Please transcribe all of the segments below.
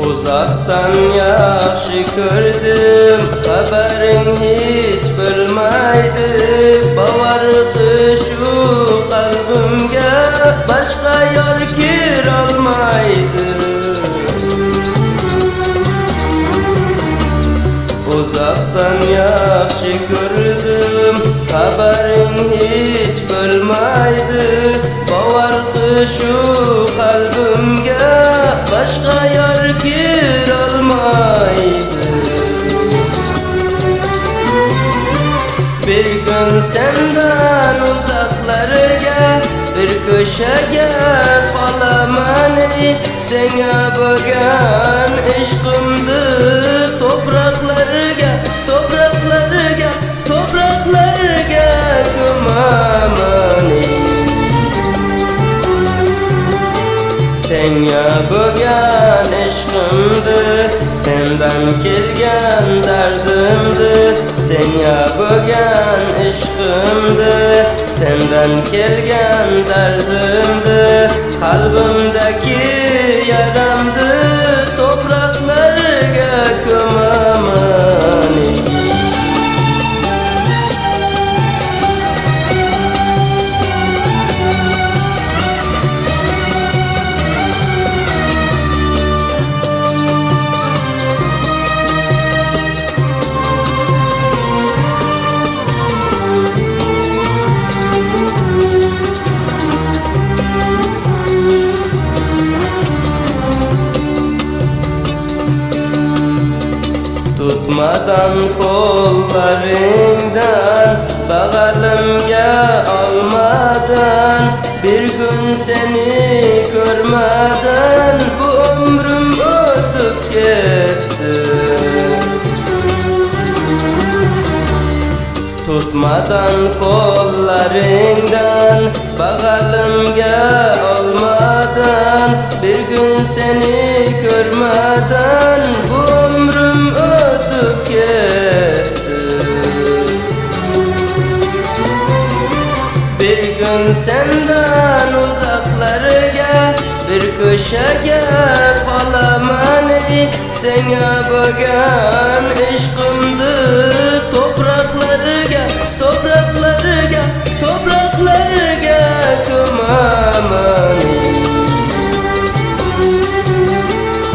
Uzaktan yaxşı gördüm, haberin hiç bilmaydı. Bavardı şu kalbimge, başka yar kiralmaydı. Uzaktan yaxşı gördüm, haberin hiç bilmaydı. Bavardı şu kalbimge, başka yar kiralmaydı. Bir gün senden uzaklarga, bir köşege kalamani. Sene bögen işkımdı topraklarga, topraklarga, topraklarga gömamani. Sene bögen işkımdı, senden kelgen derdimdi. Sene bögen işkımdı, senden kelgen derdimdi. Kalbimdeki yaramdı, topraklarga gömamani. Tutmadan kollarından, bağrımga almadan, bir gün seni görmeden bu ömrüm ötüp gitti. Tutmadan kollarından, bağrımga almadan, bir gün seni görmeden bu ömrüm ötüp gitti. Bir gün senden uzaklarga, bir köşege kalamani. Sene bögen işkımdı topraklarga, topraklarga, topraklarga gömamani.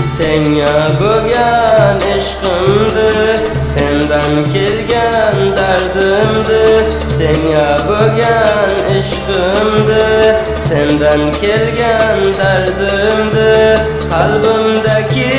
Sene bögen işkımdı, senden kelgen derdimdi. Sene bögen işkımdı, senden kelgen derdimdi. Kalbimdeki